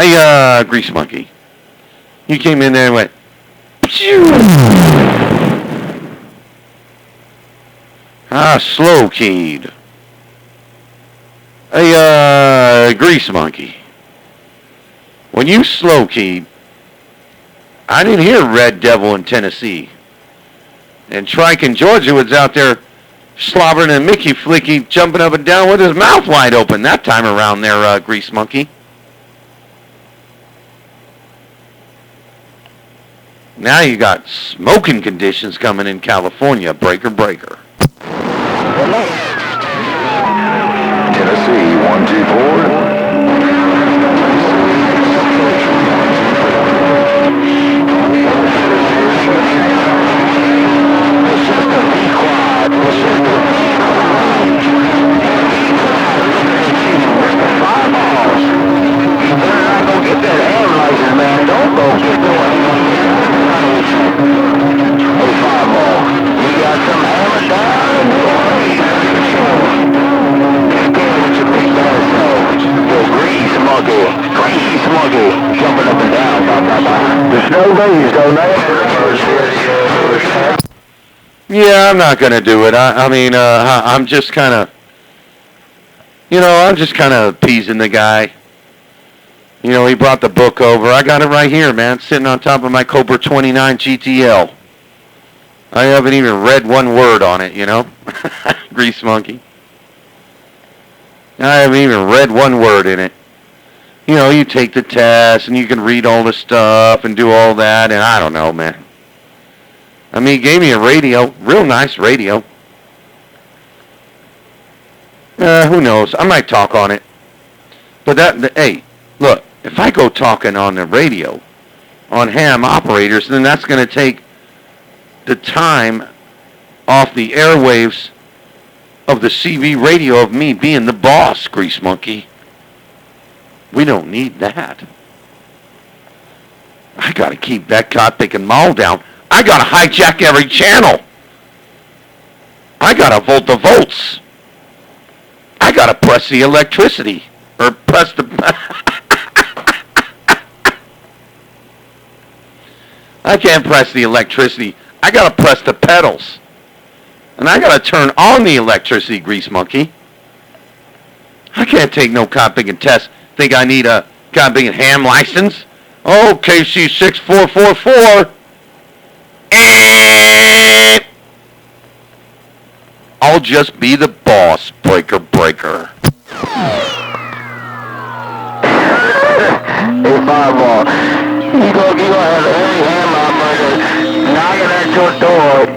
Hey, Grease Monkey. You came in there and went, phew. Slow keyed. Hey, Grease Monkey. When you slow keyed, I didn't hear Red Devil in Tennessee. And Trike in Georgia was out there slobbering and Mickey Flicky jumping up and down with his mouth wide open that time around there, Grease Monkey. Now you got smoking conditions coming in California. Breaker. Tennessee, 124. Yeah, I'm not going to do it. I'm just kind of, I'm just kind of appeasing the guy. You know, he brought the book over. I got it right here, man, sitting on top of my Cobra 29 GTL. I haven't even read one word on it, Grease Monkey. I haven't even read one word in it. You take the test and you can read all the stuff and do all that, and I don't know, man. I mean, he gave me a radio, real nice radio. Who knows? I might talk on it. But hey, look, if I go talking on the radio, on ham operators, then that's going to take the time off the airwaves of the CV radio of me being the boss, Grease Monkey. We don't need that. I got to keep that cod-picking mall down. I got to hijack every channel. I got to volt the volts. I got to press the electricity. Or press the... I can't press the electricity. I got to press the pedals. And I got to turn on the electricity, Grease Monkey. I can't take no cod-picking test. Think I need a cod-picking ham license? Oh, KC6444. I'll just be the boss, breaker. Hey, 5-ball. You gonna have every ham operator knocking at your door.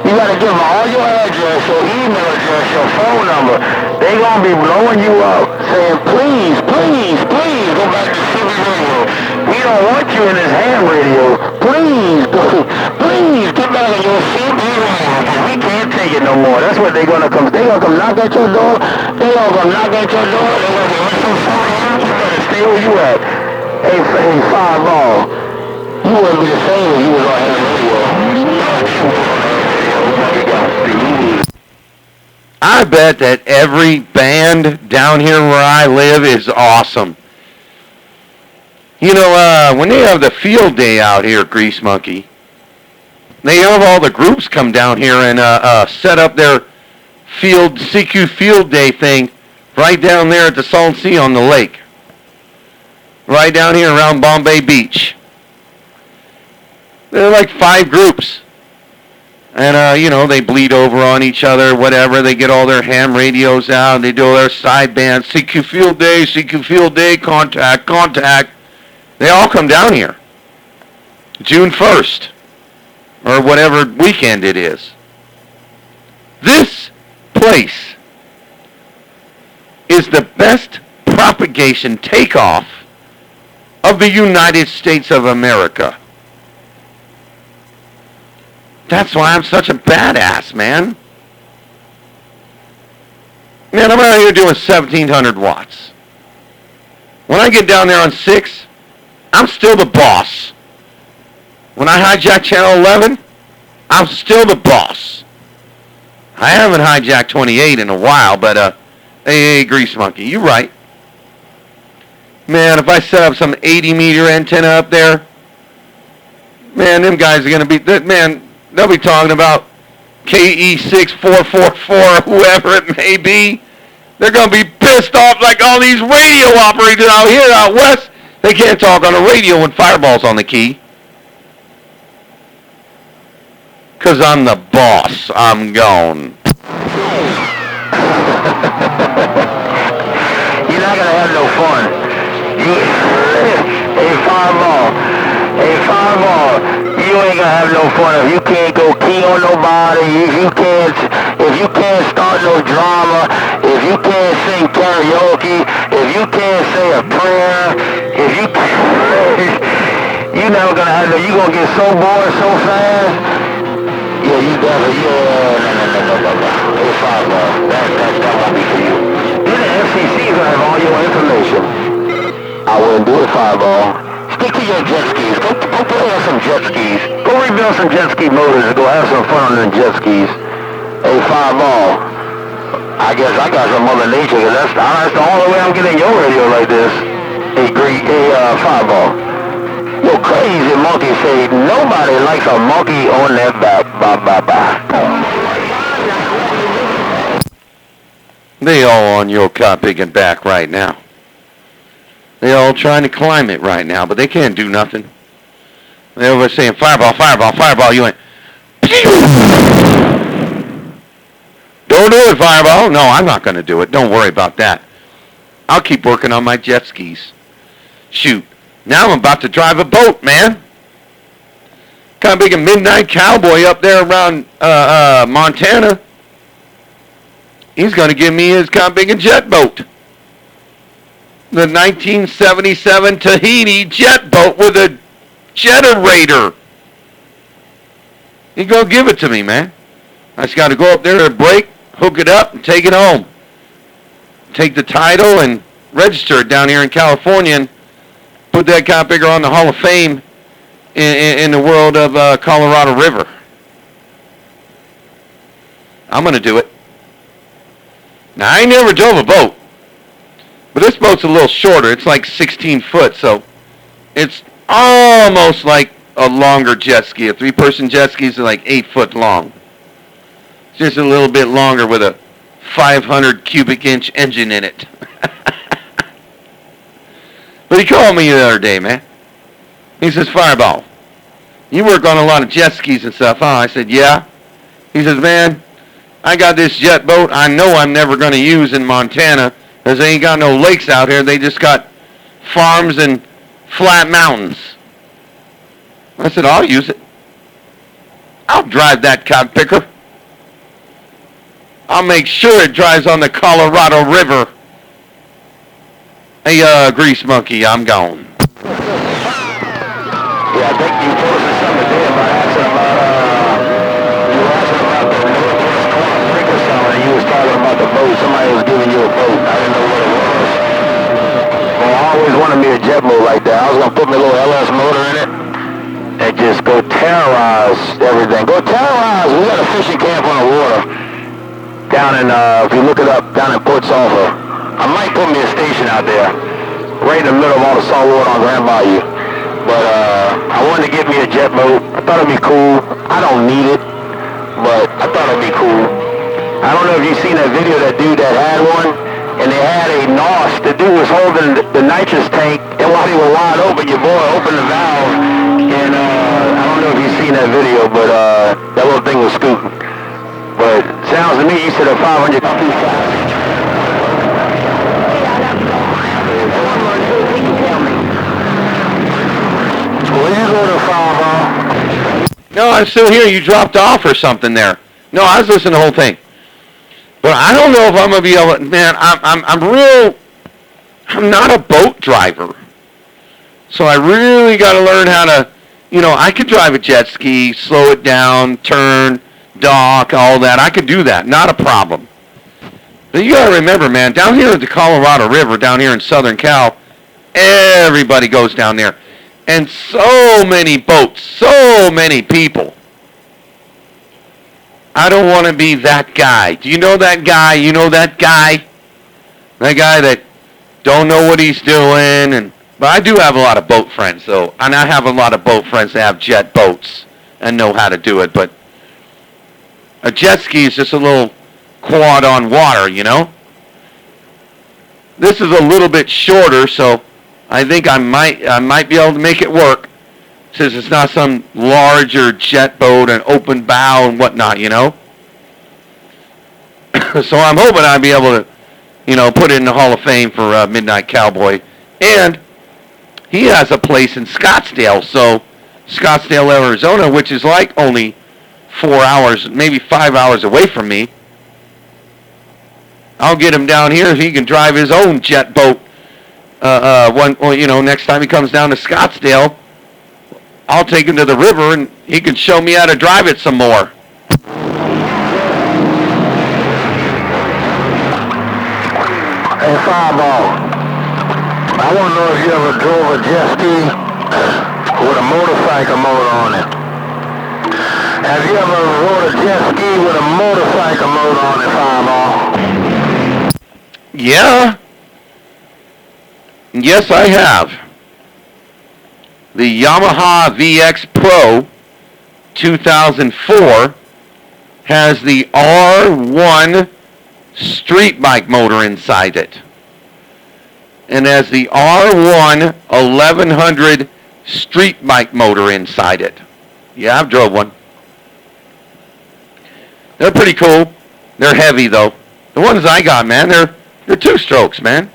You gotta give them all your address, your email address, your phone number. They gonna be blowing you up, saying, please, go back to CB radio. We don't want you in this ham radio. Please, get back on your CB radio. We can't take it no more. That's what they gonna come. They gonna come knock at your door. They gonna come knock at your door. They gonna be looking for you. You better stay where you at. Hey, 5-ball. You wouldn't be the same if you was on ham radio. I bet that every band down here where I live is awesome. When they have the field day out here, Grease Monkey, they have all the groups come down here and set up their CQ field day thing right down there at the Salton Sea on the lake. Right down here around Bombay Beach. There are like 5 groups. And, they bleed over on each other, whatever. They get all their ham radios out. They do all their side bands. CQ Field Day, contact. They all come down here. June 1st. Or whatever weekend it is. This place is the best propagation takeoff of the United States of America. That's why I'm such a badass, man. Man, I'm out here doing 1,700 watts. When I get down there on 6, I'm still the boss. When I hijack channel 11, I'm still the boss. I haven't hijacked 28 in a while, but, hey, Grease Monkey, you're right. Man, if I set up some 80-meter antenna up there, man, them guys are going to be, man, they'll be talking about KE6444, whoever it may be. They're going to be pissed off like all these radio operators out here out west. They can't talk on the radio when Fireball's on the key. Because I'm the boss. I'm gone. You're not going to have no fun. Hey, Fireball, you ain't gonna have no fun if you can't go key on nobody, if you can't start no drama, if you can't sing karaoke, if you can't say a prayer, if you can't, you never gonna have no, you gonna get so bored so fast. Yeah, you definitely, no. Hey, Fireball, that won't be for you. Then the FCC's gonna have all your information. I wouldn't do it, Fireball. Stick to your jet skis. Go play on some jet skis. Go rebuild some jet ski motors and go have some fun on them jet skis. Hey, Fireball, I guess I got some Mother Nature, because that's the only way I'm getting your radio like this. Hey, Fireball. Yo, crazy monkey say nobody likes a monkey on their back. Bye. They all on your copy and back right now. They all trying to climb it right now, but they can't do nothing. They over saying, Fireball, you went, pew! Don't do it, Fireball. No, I'm not going to do it. Don't worry about that. I'll keep working on my jet skis. Shoot, now I'm about to drive a boat, man. Kind of big a midnight cowboy up there around Montana. He's going to give me his kind of big a jet boat. The 1977 Tahiti jet boat with a generator. He's going to give it to me, man. I just got to go up there to break, hook it up, and take it home. Take the title and register it down here in California and put that copper on the Hall of Fame in the world of Colorado River. I'm going to do it. Now, I never drove a boat. But this boat's a little shorter. It's like 16 foot, so it's almost like a longer jet ski. A 3-person jet ski is like 8 foot long. It's just a little bit longer with a 500 cubic inch engine in it. But he called me the other day, man. He says, Fireball, you work on a lot of jet skis and stuff, huh? I said, yeah. He says, man, I got this jet boat I know I'm never going to use in Montana, because they ain't got no lakes out here. They just got farms and flat mountains. I said, I'll use it. I'll drive that cod picker. I'll make sure it drives on the Colorado River. Hey, Grease Monkey, I'm gone. Yeah, I think you posted something there by asking about the Northwest Corn Creek or something, and you was talking about the boat. Somebody was giving you a boat. I didn't know what it was. Well, I always wanted me a jet boat like that. I was going to put my little LS motor in it and just go terrorize everything. Go terrorize. We got a fishing camp on the water down in, if you look it up, down in Port Sulphur. I might put me a station out there, right in the middle of all the salt water on Grand Bayou. But I wanted to get me a jet boat. I thought it'd be cool. I don't need it, but I thought it'd be cool. I don't know if you've seen that video, that dude that had one, and they had a NOS. The dude was holding the nitrous tank, and while he was wide open, your boy opened the valve, and I don't know if you've seen that video, but that little thing was scooting. But sounds to me, you said a 500 No, I'm still here. You dropped off or something there. No, I was listening to the whole thing. But I don't know if I'm going to be able to, man, I'm not a boat driver. So I really got to learn how to, I could drive a jet ski, slow it down, turn, dock, all that. I could do that. Not a problem. But you got to remember, man, down here at the Colorado River, down here in Southern Cal, everybody goes down there. And so many boats, so many people. I don't want to be that guy. Do you know that guy? You know that guy? That guy that don't know what he's doing, but I do have a lot of boat friends, though, and I have a lot of boat friends that have jet boats and know how to do it, but a jet ski is just a little quad on water, you know? This is a little bit shorter, so I think I might be able to make it work, since it's not some larger jet boat and open bow and whatnot, you know? So I'm hoping I'll be able to, you know, put it in the Hall of Fame for Midnight Cowboy. And he has a place in Scottsdale, so Scottsdale, Arizona, which is like only 4 hours, maybe 5 hours away from me. I'll get him down here if he can drive his own jet boat. Next time he comes down to Scottsdale, I'll take him to the river and he can show me how to drive it some more. Hey, Fireball, I want to know if you ever drove a jet ski with a motorcycle motor on it. Have you ever rode a jet ski with a motorcycle motor on it, Fireball? Yeah. Yes, I have. The Yamaha VX Pro 2004 has the R1 street bike motor inside it. And has the R1 1100 street bike motor inside it. Yeah, I've drove one. They're pretty cool. They're heavy though. The ones I got, man, they're two strokes, man.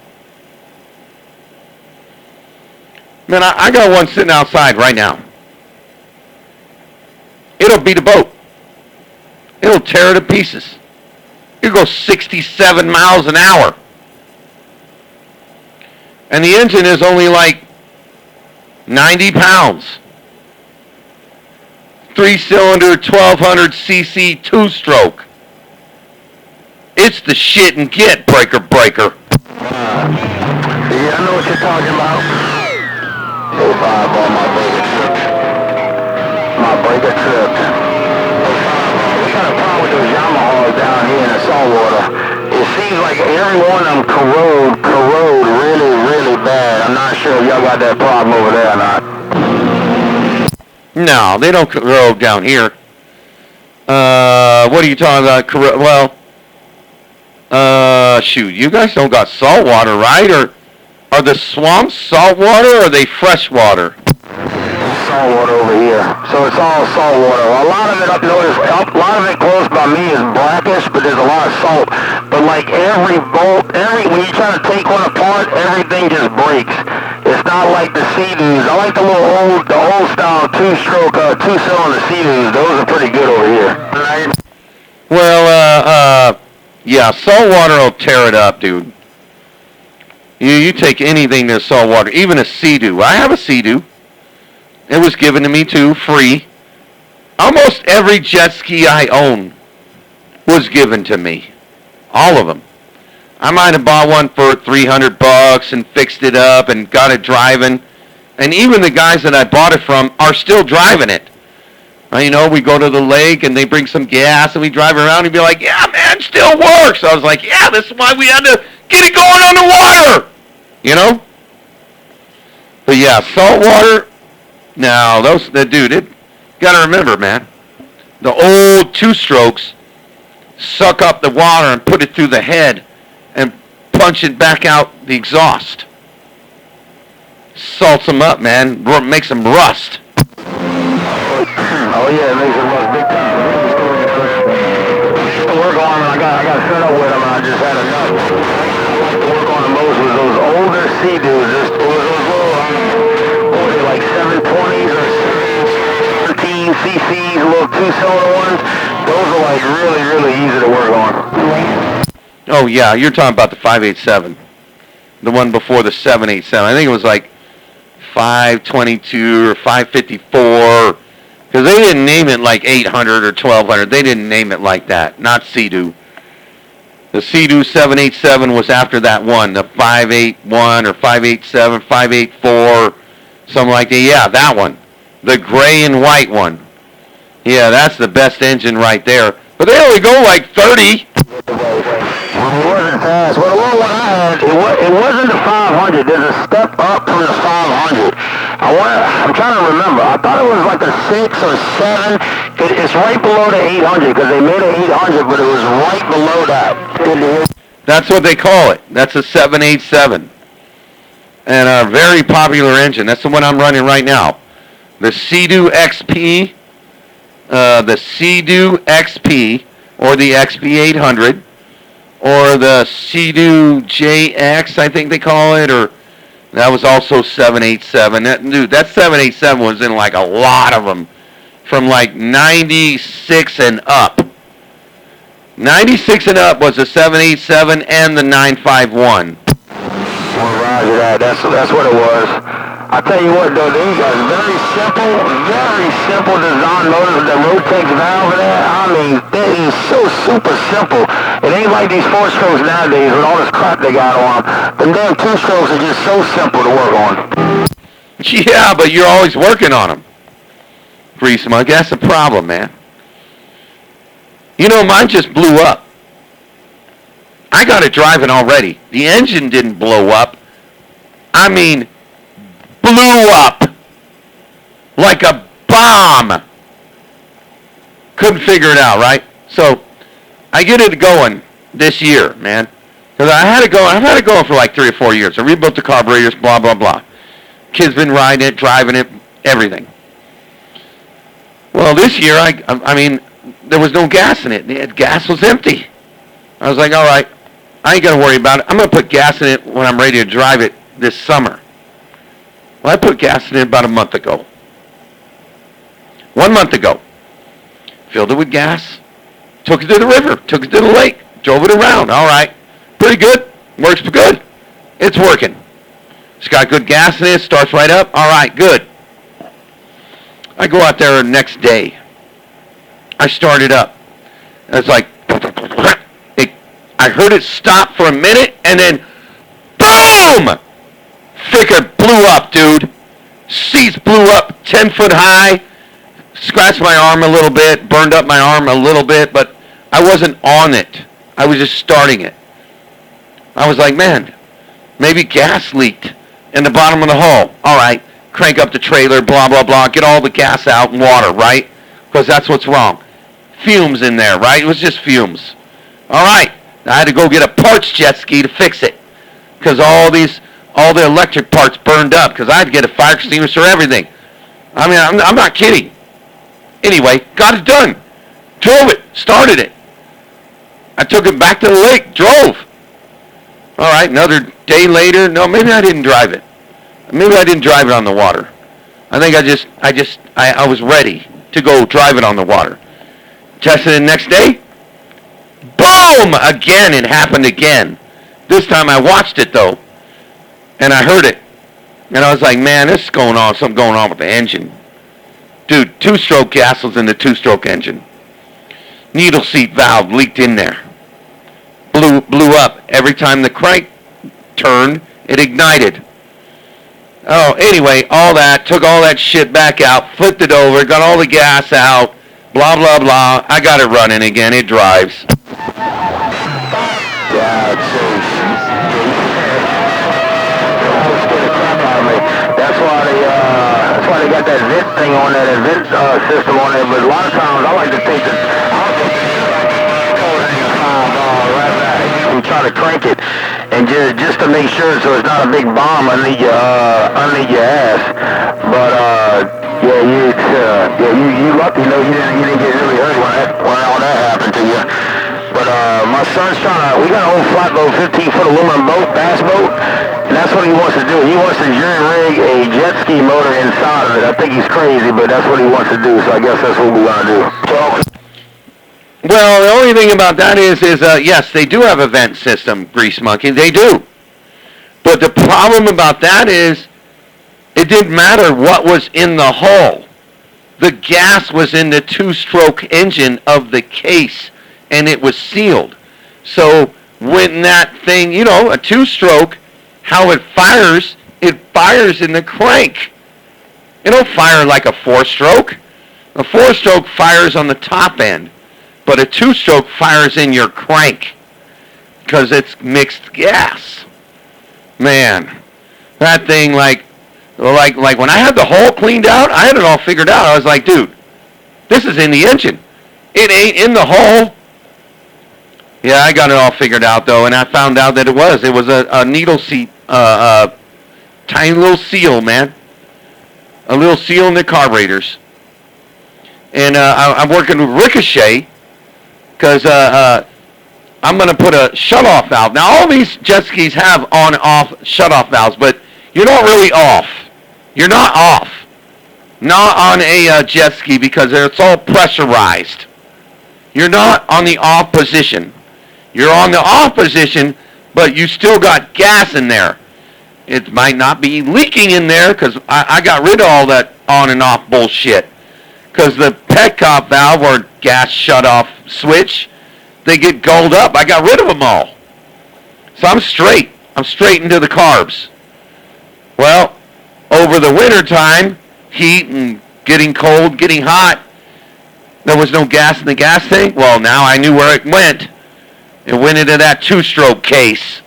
Man, I got one sitting outside right now. It'll beat a boat. It'll tear it to pieces. It'll go 67 miles an hour. And the engine is only like 90 pounds. 3-cylinder, 1200 cc, 2-stroke. It's the shit and get, breaker. Yeah, I know what you're talking about. Hey, Fireball, my breaker tripped. We got a problem with those Yamahas down here in the saltwater. It seems like every one of them corrode really, really bad. I'm not sure if y'all got that problem over there or not. No, they don't corrode down here. What are you talking about? Shoot, you guys don't got salt water, right? Or are the swamps salt water or are they fresh water? Salt water over here. So it's all salt water. A lot of it up north, a lot of it close by me is brackish, but there's a lot of salt. But like every bolt, when you try to take one apart, everything just breaks. It's not like the Sea-Doos. I like the old style two-stroke, two-cylinder Sea-Doos. Those are pretty good over here. Well, yeah, salt water will tear it up, dude. You take anything that's salt water, even a Sea-Doo. I have a Sea-Doo. It was given to me too, free. Almost every jet ski I own was given to me. All of them. I might have bought one for $300 and fixed it up and got it driving. And even the guys that I bought it from are still driving it. You know, we go to the lake and they bring some gas and we drive around and be like, yeah, man, it still works. I was like, yeah, this is why we had to get it going on the water. You know? But yeah, salt water. Now, gotta remember, man, the old two-strokes suck up the water and put it through the head and punch it back out the exhaust. Salts them up, man, makes them rust. Oh yeah, it makes them rust big time. To work on them, I got fed up with them, and I just had enough. I like to work on the most with those older Sea-Doos, those little, like 720s or 17 cc's, little two-cylinder ones. Those are like really, really easy to work on. Oh yeah, you're talking about the 587, the one before the 787. I think it was like 522 or 554, because they didn't name it like 800 or 1200. They didn't name it like that. Not Sea-Doo. The Sea-Doo 787 was after that one, the 581 or 587, 584. Something like that. Yeah, that one. The gray and white one. Yeah, that's the best engine right there. But they only go like 30. It wasn't fast. Well, the one I had, it wasn't the 500. There's a step up from the 500. I'm trying to remember. I thought it was like a 6 or 7. It's right below the 800 because they made an 800, but it was right below that. That's what they call it. That's a 787. And a very popular engine. That's the one I'm running right now. The Sea-Doo XP, or the XP800, or the Sea-Doo JX, I think they call it, or that was also 787. That 787 was in like a lot of them from like 96 and up. 96 and up was the 787 and the 951. Well, roger that. That's what it was. I tell you what, though, these are very simple design motors with the Rotex valve in there. I mean, that is so super simple. It ain't like these 4-strokes nowadays with all this crap they got on them. Them damn 2-strokes are just so simple to work on. Yeah, but you're always working on them. Grease Monkey, that's the problem, man. You know, mine just blew up. I got it driving already. The engine didn't blow up. I mean, blew up like a bomb. Couldn't figure it out, right? So I get it going this year, man. Because I've had it going for like 3 or 4 years. I rebuilt the carburetors, blah, blah, blah. Kids been riding it, driving it, everything. Well, this year, I mean, there was no gas in it. The gas was empty. I was like, all right, I ain't going to worry about it. I'm going to put gas in it when I'm ready to drive it this summer. Well, I put gas in it about a month ago. 1 month ago. Filled it with gas. Took it to the river. Took it to the lake. Drove it around. All right. Pretty good. Works good. It's working. It's got good gas in it. Starts right up. All right. Good. I go out there the next day. I start it up. It's like, I heard it stop for a minute, and then, boom! Freaking blew up, dude. Seats blew up 10 foot high. Scratched my arm a little bit, burned up my arm a little bit, but I wasn't on it. I was just starting it. I was like, man, maybe gas leaked in the bottom of the hull. All right, crank up the trailer, blah, blah, blah, get all the gas out and water, right? Because that's what's wrong. Fumes in there, right? It was just fumes. All right, I had to go get a parts jet ski to fix it because all the electric parts burned up because I had to get a fire extinguisher, everything. I mean, I'm not kidding. Anyway, got it done. Drove it. Started it. I took it back to the lake. Drove. All right, another day later. No, maybe I didn't drive it. Maybe I didn't drive it on the water. I think I was ready to go drive it on the water. Tested it the next day. Boom! Again, it happened again. This time I watched it, though. And I heard it. And I was like, man, this is going on. Something going on with the engine. Dude, 2-stroke gas was in the 2-stroke engine. Needle seat valve leaked in there. Blew up. Every time the crank turned, it ignited. Oh, anyway, all that. Took all that shit back out. Flipped it over. Got all the gas out. Blah, blah, blah. I got it running again. It drives. Yeah, it's That's why they got that vent thing on there, that vent system on there. But a lot of times I like to think that right back and try to crank it, and just to make sure so it's not a big bomb underneath your ass. But you lucky, you didn't get really hurt when all that happened to you. But my son's we got an old flatboat, 15-foot aluminum boat, bass boat, and that's what he wants to do. He wants to jury rig a jet ski motor inside of it. I think he's crazy, but that's what he wants to do, so I guess that's what we're going to do. Well, the only thing about that is yes, they do have a vent system, Grease Monkey. They do. But the problem about that is it didn't matter what was in the hull. The gas was in the 2-stroke engine of the case, and it was sealed. So when that thing, a 2-stroke, how it fires in the crank. It don't fire like a 4-stroke. A 4-stroke fires on the top end, but a 2-stroke fires in your crank. because it's mixed gas. Man, that thing, like when I had the hull cleaned out, I had it all figured out. I was like, dude, this is in the engine. It ain't in the hull. Yeah, I got it all figured out, though, and I found out that it was a needle seat, tiny little seal, man. A little seal in the carburetors. And I'm working with Ricochet, because I'm going to put a shutoff valve. Now, all these jet skis have on-off shutoff valves, but you're not really off. You're not off. Not on a jet ski, because it's all pressurized. You're not on the off position. You're on the off position, but you still got gas in there. It might not be leaking in there, because I got rid of all that on and off bullshit. Because the petcock valve or gas shutoff switch, they get gulled up. I got rid of them all. So I'm straight. I'm straight into the carbs. Well, over the winter time, heat and getting cold, getting hot, there was no gas in the gas tank. Well, now I knew where it went. It went into that two-stroke case.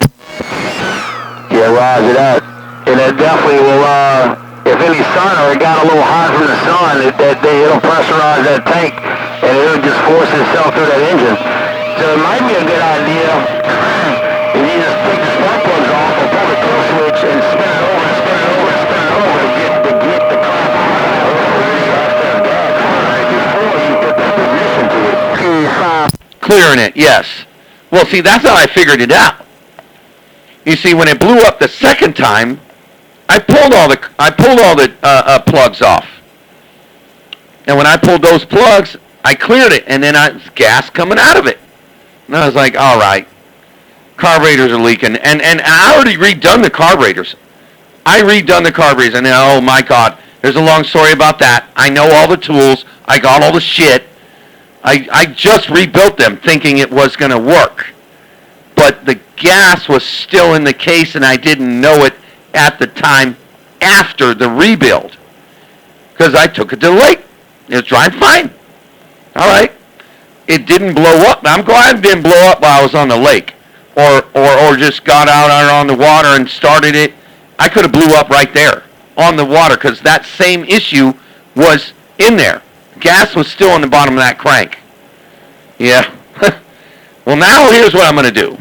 Yeah, roger that. And it definitely will, if any sun or it got a little hot from the sun, it'll pressurize that tank and it'll just force itself through that engine. So it might be a good idea if you just take the spark plugs off and pull the kill switch and spin it over and spin it over and spin it over to get the car before you put that ignition to it. Clearing it, yes. Well, see, that's how I figured it out. You see, when it blew up the second time, I pulled all the plugs off. And when I pulled those plugs, I cleared it, and then gas coming out of it. And I was like, all right, carburetors are leaking. And I already redone the carburetors. And then, oh my God, there's a long story about that. I know all the tools. I got all the shit. I just rebuilt them thinking it was going to work. But the gas was still in the case, and I didn't know it at the time after the rebuild. Because I took it to the lake. It was driving fine. All right. It didn't blow up. I'm glad it didn't blow up while I was on the lake. Or just got out on the water and started it. I could have blew up right there on the water, because that same issue was in there. Gas was still on the bottom of that crank. Yeah. Well, now here's what I'm going to do.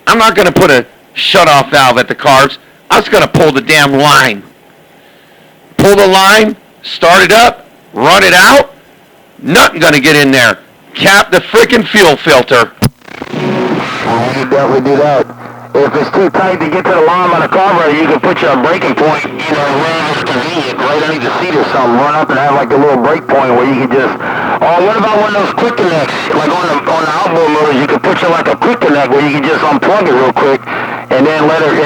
I'm not going to put a shutoff valve at the carbs. I'm just going to pull the damn line. Pull the line, start it up, run it out. Nothing going to get in there. Cap the freaking fuel filter. Well, you definitely do that. If it's too tight to get to the line by the carburetor, you can put your braking point, wherever it's convenient, right underneath the seat or something. Run up and have like a little brake point where you can just. Or what about one of those quick connects? Like on the outboard motors, you can put your like a quick connect where you can just unplug it real quick and then let it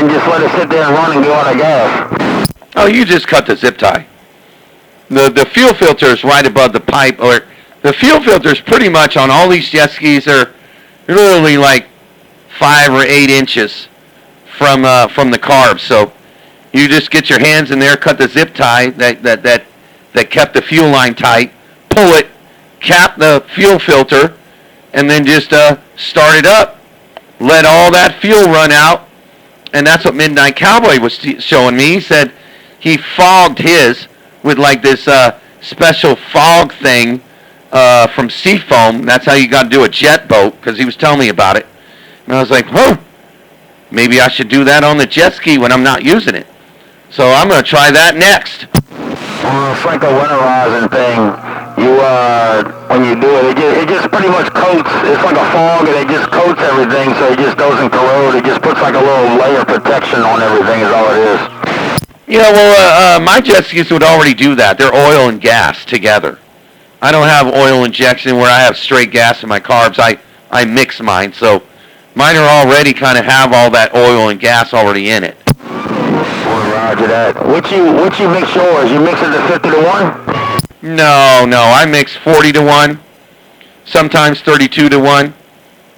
sit there and run and go out of gas. Oh, you just cut the zip tie. The fuel filter is right above the pipe, or the fuel filter is pretty much on all these jet skis are literally like 5 or 8 inches from the carb. So you just get your hands in there, cut the zip tie that kept the fuel line tight, pull it, cap the fuel filter, and then just start it up. Let all that fuel run out, and that's what Midnight Cowboy was showing me. He said he fogged his with like this special fog thing from Seafoam. That's how you got to do a jet boat, because he was telling me about it. And I was like, maybe I should do that on the jet ski when I'm not using it. So I'm going to try that next. Well, it's like a winterizing thing. When you do it, it just pretty much coats. It's like a fog, and it just coats everything, so it just doesn't corrode. It just puts like a little layer of protection on everything is all it is. Yeah, well, my jet skis would already do that. They're oil and gas together. I don't have oil injection where I have straight gas in my carbs. I mix mine, so mine are already kind of have all that oil and gas already in it. Well, roger that. What you mix yours? You mix it to 50 to 1? No, I mix 40 to 1, sometimes 32 to 1,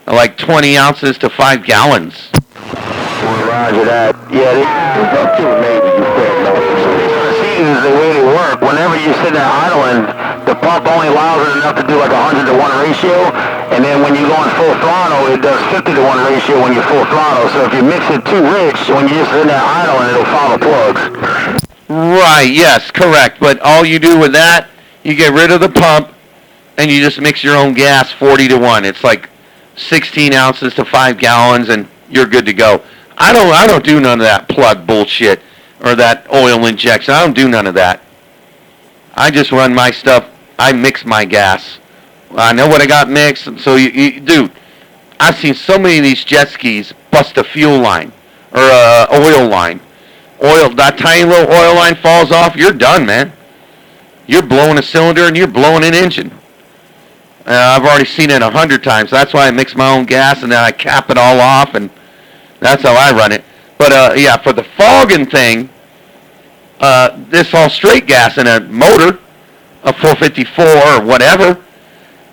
like 20 ounces to 5 gallons. Well, roger that. Yeah, it's up to maybe you said no. The seasons, the way they work, whenever you sit there idling, the pump only allows it enough to do like 100 to 1 ratio, and then when you go in full throttle, it does 50 to 1 ratio when you're full throttle. So if you mix it too rich, when you're just in there idling, it'll foul the plugs. Right, yes, correct. But all you do with that, you get rid of the pump, and you just mix your own gas 40 to 1. It's like 16 ounces to 5 gallons, and you're good to go. I don't do none of that plug bullshit or that oil injection. I don't do none of that. I just run my stuff. I mix my gas. I know what I got mixed. So, dude, I've seen so many of these jet skis bust a fuel line or a oil line. That tiny little oil line falls off, you're done, man. You're blowing a cylinder and you're blowing an engine. I've already seen it 100 times. That's why I mix my own gas and then I cap it all off, and that's how I run it. But yeah, for the fogging thing, this all straight gas in a motor, a 454 or whatever,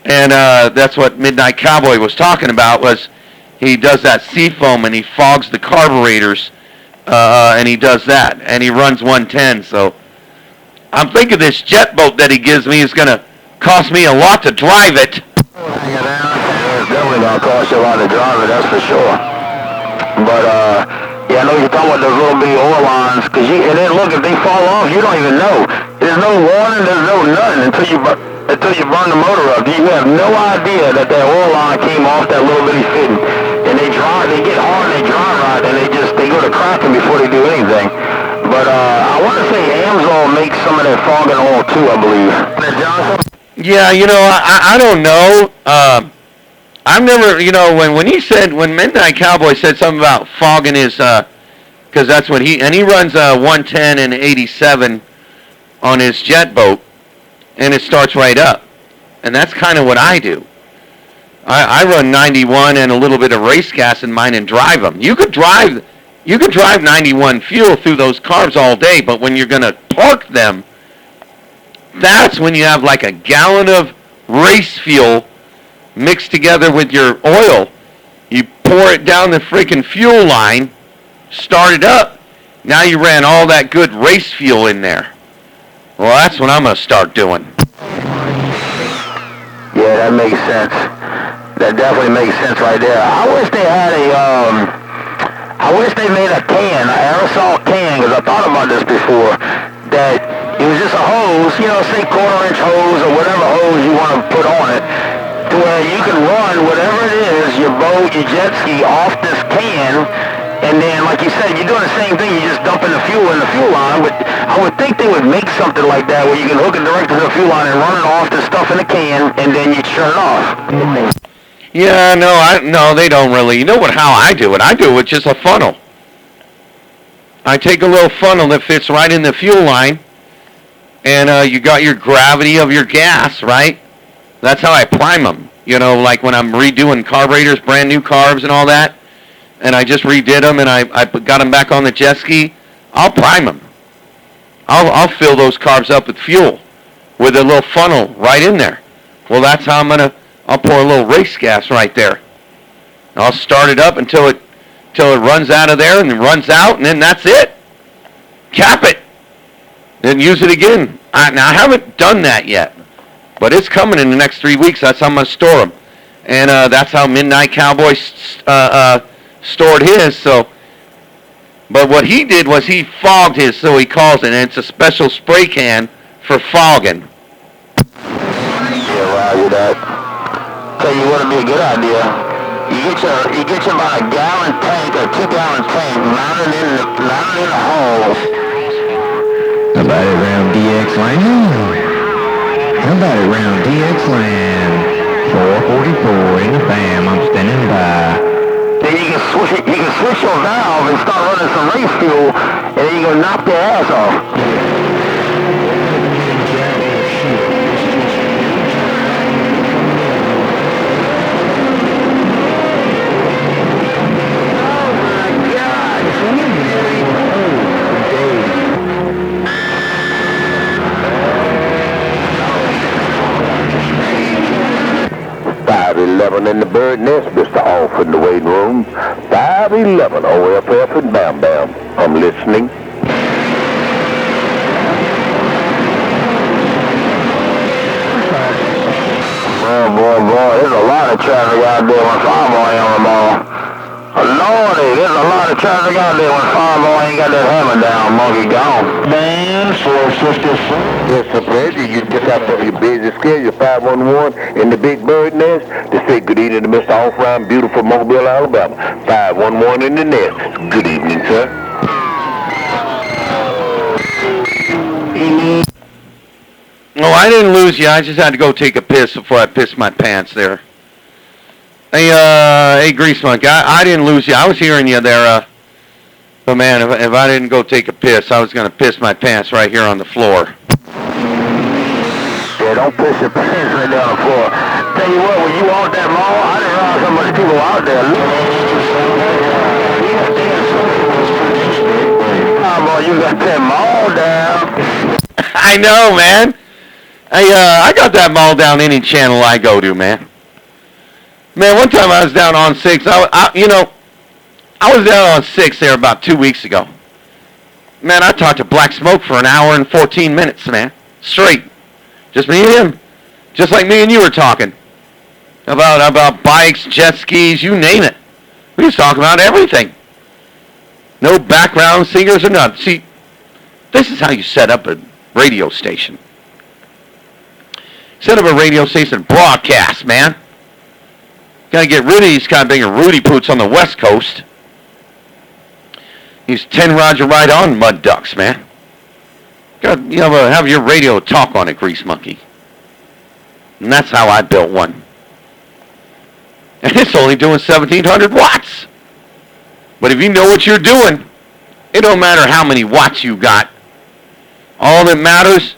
and that's what Midnight Cowboy was talking about. Was he does that seafoam and he fogs the carburetors, and he does that, and he runs 110. So I'm thinking this jet boat that he gives me is gonna cost me a lot to drive it. It's definitely gonna cost you a lot to drive it, that's for sure. But yeah, I know you're talking about those little bitty oil lines, and then look, if they fall off, you don't even know. There's no warning, there's no nothing until you burn the motor up. You have no idea that oil line came off that little bitty fitting. And they get hard, they dry rot, and they go to cracking before they do anything. But I want to say Amsoil makes some of that fogging oil too, I believe. Yeah, I don't know. I've never, when Midnight Cowboy said something about fogging his, because that's what he runs 110 and 87 on his jet boat, and it starts right up. And that's kind of what I do. I run 91 and a little bit of race gas in mine and drive them. You could drive 91 fuel through those carbs all day, but when you're going to torque them, that's when you have like a gallon of race fuel mixed together with your oil. You pour it down the freaking fuel line, start it up. Now you ran all that good race fuel in there. Well, that's what I'm going to start doing. Yeah, that makes sense. That definitely makes sense right there. I wish they had I wish they made a can, an aerosol can, because I thought about this before, that it was just a hose, say quarter-inch hose or whatever hose you want to put on it, to where you can run whatever it is, your boat, your jet ski, off this can, and then, like you said, you're doing the same thing, you're just dumping the fuel in the fuel line, but I would think they would make something like that where you can hook it directly to the fuel line and run it off the stuff in the can, and then you turn it off. Yeah, no, they don't really. You know how I do it? I do it with just a funnel. I take a little funnel that fits right in the fuel line, and you got your gravity of your gas, right? That's how I prime them. Like when I'm redoing carburetors, brand new carbs and all that, and I just redid them and I got them back on the jet ski, I'll prime them. I'll fill those carbs up with fuel with a little funnel right in there. Well, that's how I'll pour a little race gas right there. I'll start it up until it runs out of there and it runs out, and then that's it. Cap it. Then use it again. Now, I haven't done that yet, but it's coming in the next 3 weeks. That's how I'm going to store them. And that's how Midnight Cowboy stored his. So, but what he did was he fogged his, so he calls it, and it's a special spray can for fogging. Yeah, Roger that. Tell you what would be a good idea. You get you about a gallon tank or 2 gallon tank mounted in the hole. How about it round DX land? How about it round DX land? 444 in the fam, I'm standing by. Then you can switch your valve and start running some race fuel, and then you're gonna knock their ass off. In the bird nest, Mr. Off in the waiting room. 511 OFF and Bam Bam. I'm listening. Boy, there's a lot of traffic out there when Fireboy on the mall. Lordy, there's a lot of traffic out there when Fireboy ain't got that hammer down, monkey gone. Man, 454. Yes, sir, Fred. You just have to your busy schedule, your 511 in the Big Bird Nest. To say good evening to Mr. Off-Round, beautiful Mobile, Alabama. 511 in the nest. Good evening, sir. Oh, I didn't lose you. I just had to go take a piss before I pissed my pants there. Hey, Grease Monkey, I didn't lose you. I was hearing you there, but man, if I didn't go take a piss, I was going to piss my pants right here on the floor. Yeah, don't piss your pants right there on the floor. Tell you what, when you out that mall, I didn't realize how much people out there. Oh, boy, you got that mall down. I know, man. I got that mall down any channel I go to, man. Man, one time I was down on 6. I was down on 6 there about 2 weeks ago. Man, I talked to Black Smoke for an hour and 14 minutes, man. Straight. Just me and him. Just like me and you were talking. About bikes, jet skis, you name it. We was talking about everything. No background singers or nothing. See, this is how you set up a radio station. Set up a radio station broadcast, man. Gotta get rid of these kind of big Rudy Poots on the West Coast. These 10 Roger right on mud ducks, man. Gotta have your radio talk on it, Grease Monkey. And that's how I built one. And it's only doing 1,700 watts. But if you know what you're doing, it don't matter how many watts you got. All that matters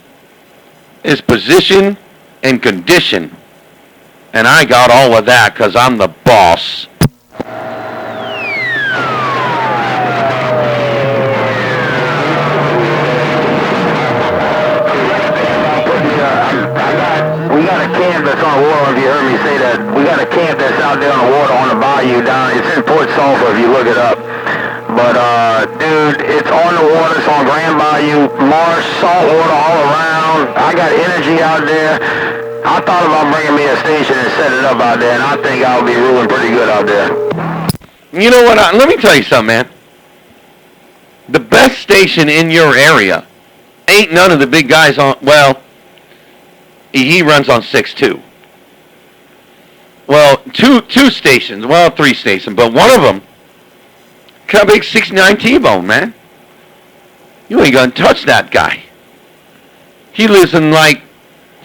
is position and condition. And I got all of that because I'm the boss. We got a camp that's on the water, if you heard me say that. We got a camp that's out there on the water on the bayou down. It's in Port Sulphur if you look it up. But, dude, it's on the water. It's on Grand Bayou. Marsh, salt water all around. I got energy out there. I thought about bringing me a station and set it up out there, and I think I'll be ruling pretty good out there. You know what? Let me tell you something, man. The best station in your area ain't none of the big guys on, well, he runs on 6-2. Well, two stations, well, 3 stations, but one of them, got a big 6'9" T-Bone, man. You ain't gonna touch that guy. He lives in like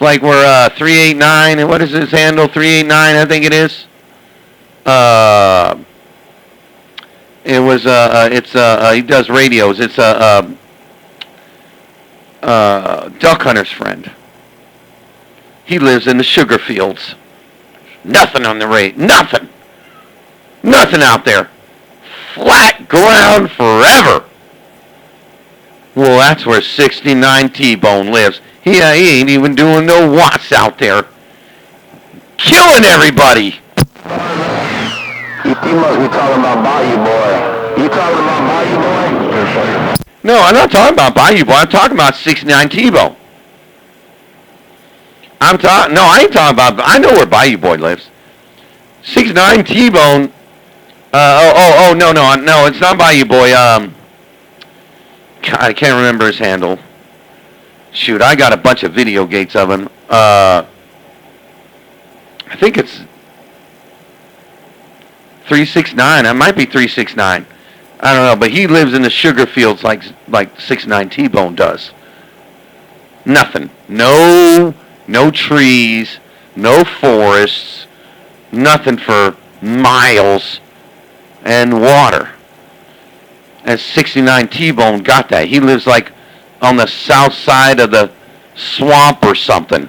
we're 389, and what is his handle? 389, I think it is. He does radios. It's Duck Hunter's friend. He lives in the sugar fields. Nothing on the radio. Nothing out there. Flat ground forever. Well, that's where 69 T-Bone lives. He ain't even doing no watts out there. Killing everybody. You must be talking about Bayou Boy. You talking about Bayou Boy? No, I'm not talking about Bayou Boy. I'm talking about 69 T-Bone. I ain't talking about, I know where Bayou Boy lives. 69 T-Bone, no, it's not Bayou Boy. God, I can't remember his handle. Shoot, I got a bunch of video gates of him. I think it's 369. It might be 369. I don't know, but he lives in the sugar fields like 69 T-Bone does. Nothing. No trees, no forests, nothing for miles, and water. And 69 T-Bone got that. He lives like on the south side of the swamp or something.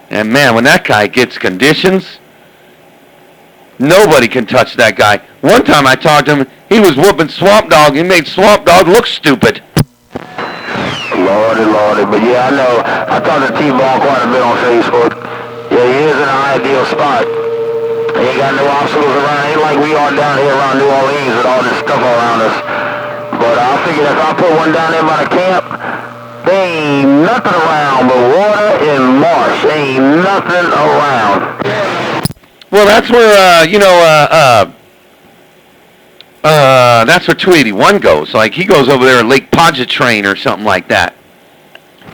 And man, when that guy gets conditions, nobody can touch that guy. One time I talked to him, he was whooping Swamp Dogg. He made Swamp Dogg look stupid. Lordy, but yeah, I know. I talked to T-Bone quite a bit on Facebook. Yeah, he is in an ideal spot. He ain't got no obstacles around. Ain't like we are down here around New Orleans with all this stuff around us. But I figured if I put one down there by the camp, There ain't nothing around but water and marsh. There ain't nothing around. Well, that's where, that's where 281 goes. Like, he goes over there at Lake Pontchartrain or something like that.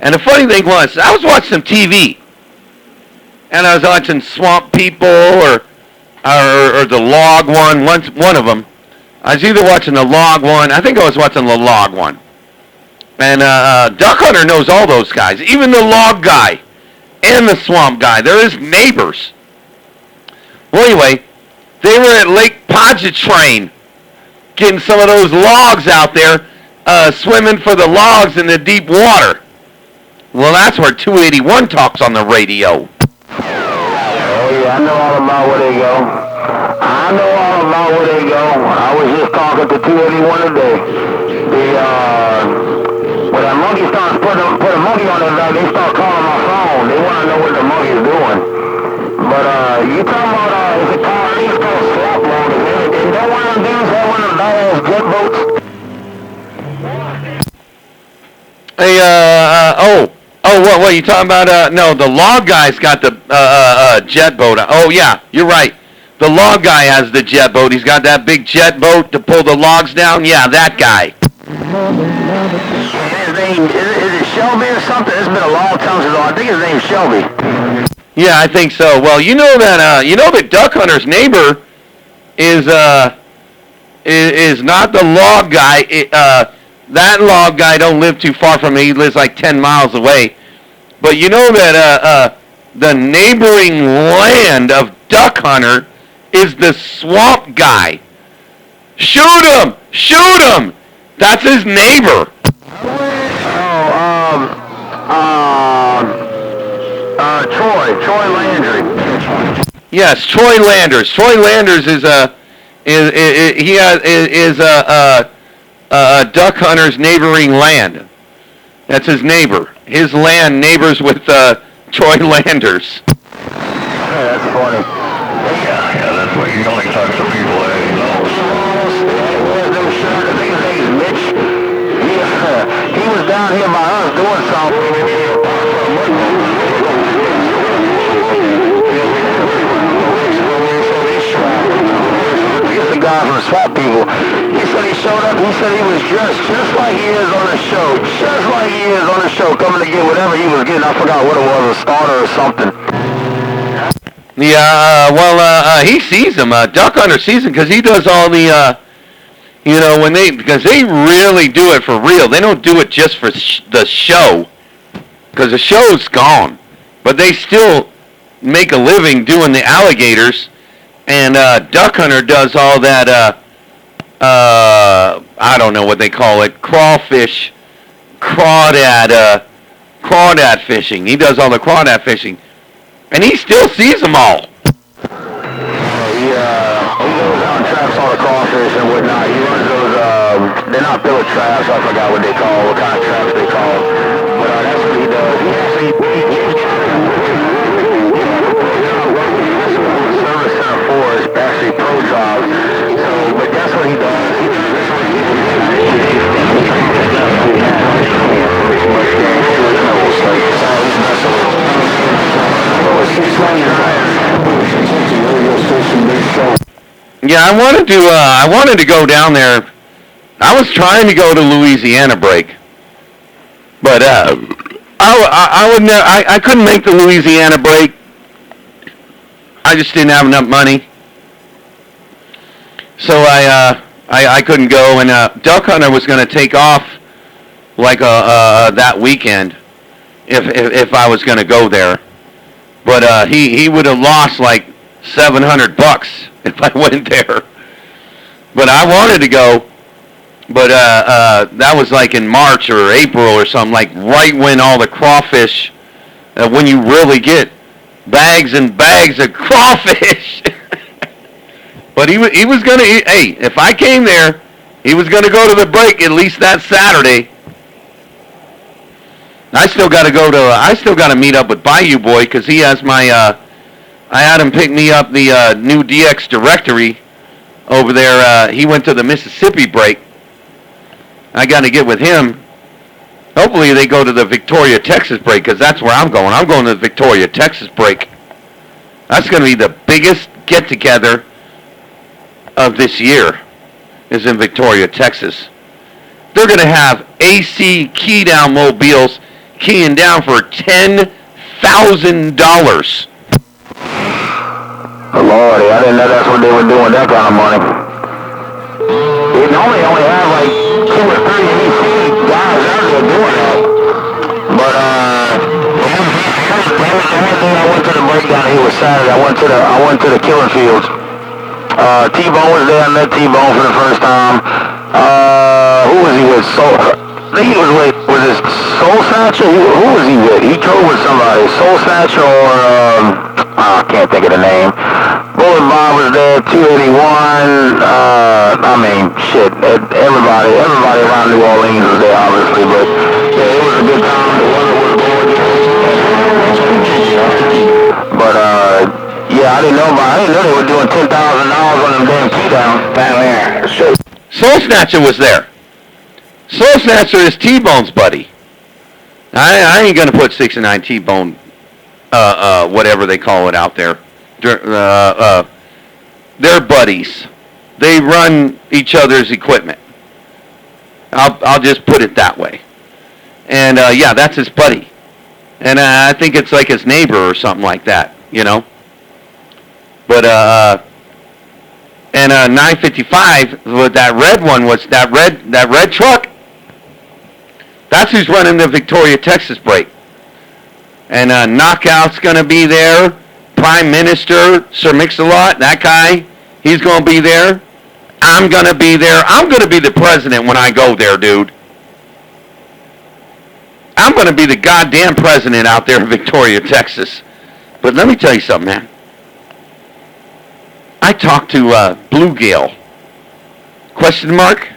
And the funny thing was, I was watching some TV. And I was watching Swamp People or the Log one of them. I was either watching the Log one. I think I was watching the Log one. And Duck Hunter knows all those guys, even the Log guy and the Swamp guy. They're his neighbors. Well, anyway, they were at Lake Pontchartrain getting some of those logs out there, swimming for the logs in the deep water. Well, that's where 281 talks on the radio. Oh, yeah, I know all about where they go. I was just talking to 281 today. When that monkey starts put a monkey on their back, they start calling my phone. They want to know what the monkey's doing. But you talking about is it called these called slop loaders? And don't one of them dudes have one of them badass jet boats? Hey, what you talking about? No, the Log guy's got the jet boat. Oh yeah, you're right. The Log guy has the jet boat. He's got that big jet boat to pull the logs down. Yeah, that guy. His name is it Shelby or something? It's been a long time since I think his name's Shelby. Yeah, I think so. Well, you know that Duck Hunter's neighbor is not the Log guy. That Log guy don't live too far from me. He lives like 10 miles away. But you know that the neighboring land of Duck Hunter is the Swamp guy. Shoot him! Shoot him! That's his neighbor. Troy Landry. Yes, Troy Landers. Troy Landers is Duck Hunter's neighboring land. That's his neighbor. His land neighbors with Troy Landers. Yeah, that's funny. Yeah, that's what he only talks to people that he knows. I think his name is Mitch. He was down here by us doing something. He's the guy from Swamp People. He said he showed up. He said he was dressed just like he is on the show. Just like he is on the show, coming to get whatever he was getting. I forgot what it was, a starter or something. Yeah, he sees them. Duck Hunter sees them because he does all the, because they really do it for real. They don't do it just for the show, because the show's gone. But they still make a living doing the alligators, and Duck Hunter does all that, I don't know what they call it, crawfish, crawdad fishing. He does all the crawdad fishing. And he still sees them all. He goes out and traps all the crawfish and whatnot. He runs those, they're not billet traps, I forgot what kind of traps they call them. But that's what he does. He actually, service center for is actually pro jobs. So, but that's what he does. Yeah, I wanted to go down there. I was trying to go to Louisiana break, but I couldn't make the Louisiana break. I just didn't have enough money, so I couldn't go. And Duck Hunter was going to take off like that weekend if I was going to go there, but he would have lost like $700 if I went there. But I wanted to go, but that was like in March or April or something, like right when all the crawfish, when you really get bags and bags of crawfish. But he was gonna, hey, if I came there, he was gonna go to the break at least that Saturday. I still got to meet up with Bayou Boy because he has my. I had him pick me up the new DX directory over there. He went to the Mississippi break. I got to get with him Hopefully they go to the Victoria, Texas break, because that's where I'm going. I'm going to the Victoria, Texas break. That's going to be the biggest get-together of this year, is in Victoria, Texas. They're going to have AC key-down mobiles keying down for $10,000. Lordy, I didn't know that's what they were doing, that kind of money. They normally only have like 2 or 3 AC guys out there doing that. But I went to the breakdown here was Saturday. I went to the Killing Fields. T-Bone was there. I met T-Bone for the first time. Who was he with? I think he was with, was it Soul Snatcher? Who was he with? He toured with somebody. Soul Snatcher or, I can't think of the name. Bullet Bob was there, 281, I mean, shit, everybody around New Orleans was there, obviously, but, yeah, it was a good time. The weather was gorgeous. But, yeah, I didn't know they were doing $10,000 on them damn key-downs down there. Shit. Soul Snatcher was there. Soul Snatcher is T-Bone's buddy. I ain't gonna put 6 and 9 T-Bone, whatever they call it out there. They're buddies. They run each other's equipment. I'll just put it that way. And yeah, that's his buddy. And I think it's like his neighbor or something like that, you know. But and 955, with that red one was that red truck. That's who's running the Victoria, Texas break. And Knockout's gonna be there. Prime Minister Sir Mix-a-Lot, that guy, he's gonna be there. I'm gonna be there. I'm gonna be the president when I go there, dude. I'm gonna be the goddamn president out there in Victoria, Texas. But let me tell you something, man. I talked to Blue Gale. Question mark?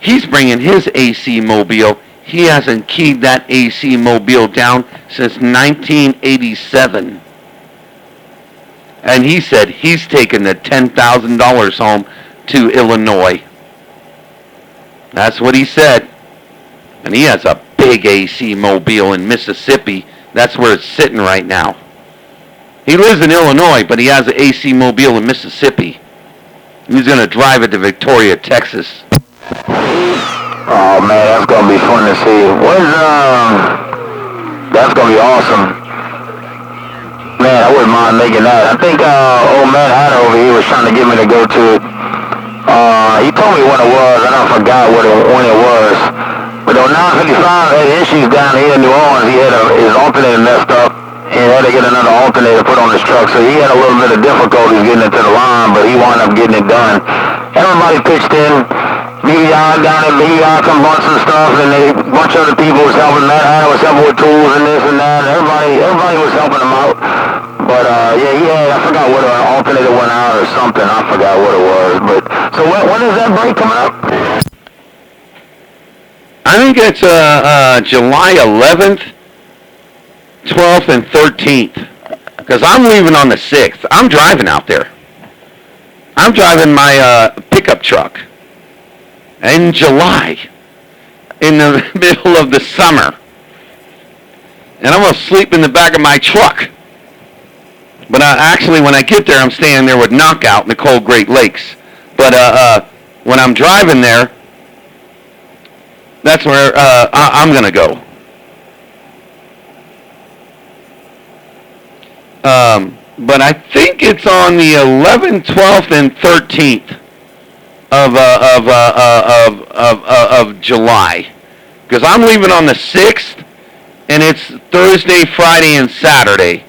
He's bringing his AC mobile. He hasn't keyed that AC mobile down since 1987. And he said he's taken the $10,000 home to Illinois. That's what he said. And he has a big AC mobile in Mississippi. That's where it's sitting right now. He lives in Illinois, but he has an AC mobile in Mississippi. He's going to drive it to Victoria, Texas. Oh man, that's gonna be fun to see. That's gonna be awesome. Man, I wouldn't mind making that. I think old man over here was trying to get me to go to it. He told me when it was. I don't forgot when it was. But on 955 had issues down here in New Orleans. He had his alternator messed up. He had to get another alternator put on his truck, so he had a little bit of difficulties getting it to the line, but he wound up getting it done. Everybody pitched in. BBI down at BBI some bunch of stuff, and a bunch of other people was helping. Matt Hyde was helping with tools and this and that. Everybody was helping him out. But yeah, I forgot what an alternator went out or something. I forgot what it was. But so when is that break coming up? I think it's July 11th, 12th, and 13th. Because I'm leaving on the 6th. I'm driving out there. I'm driving my pickup truck. In July, in the middle of the summer. And I'm going to sleep in the back of my truck. But actually, when I get there, I'm staying there with Knockout in the cold Great Lakes. But when I'm driving there, that's where I'm going to go. But I think it's on the 11th, 12th, and 13th. Of July, because I'm leaving on the 6th, and it's Thursday, Friday, and Saturday.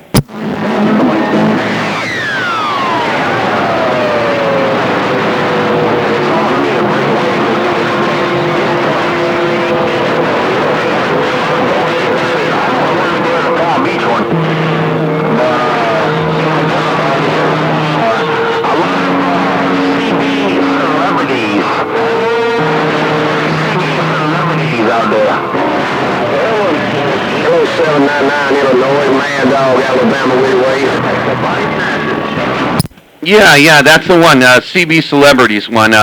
Yeah, that's the one, CB Celebrities one.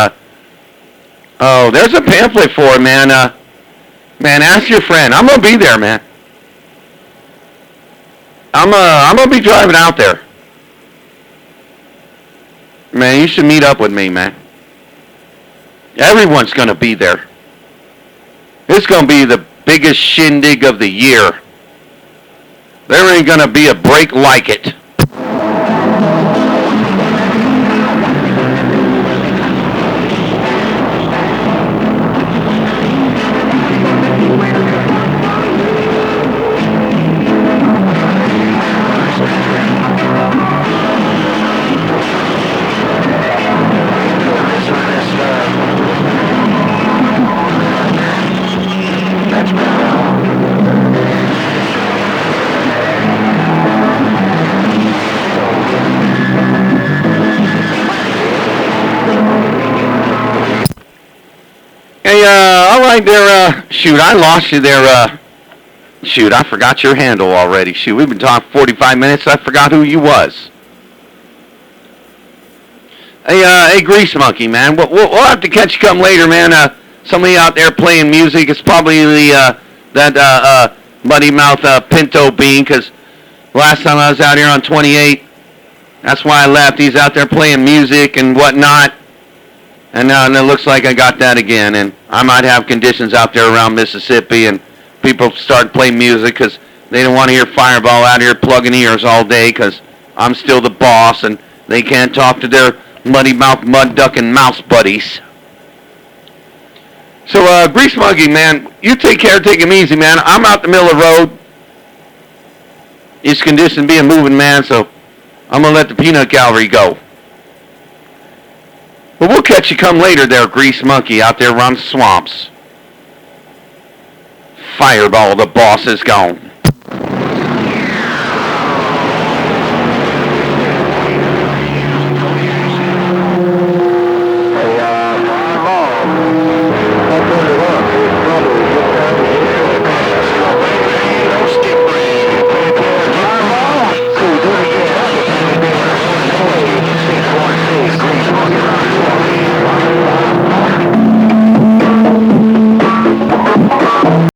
Oh, there's a pamphlet for it, man. Man, ask your friend. I'm gonna be there, man. I'm gonna be driving out there. Man, you should meet up with me, man. Everyone's gonna be there. It's gonna be the biggest shindig of the year. There ain't gonna be a break like it. Hey, all right there, shoot, I lost you there, shoot, I forgot your handle already, shoot, we've been talking 45 minutes, I forgot who you was. Hey, Grease Monkey, man, we'll have to catch you come later, man, somebody out there playing music, it's probably that Muddy Mouth, Pinto Bean, because last time I was out here on 28, that's why I left, he's out there playing music and whatnot. And it looks like I got that again, and I might have conditions out there around Mississippi, and people start playing music because they don't want to hear Fireball out here plugging ears all day because I'm still the boss, and they can't talk to their muddy mouth, mud duck, and mouse buddies. So, Grease Monkey, man, you take care, take him easy, man. I'm out the middle of the road. He's conditioned to be a moving man, so I'm going to let the peanut gallery go. But we'll catch you come later there, Grease Monkey, out there around the swamps. Fireball, the boss is gone.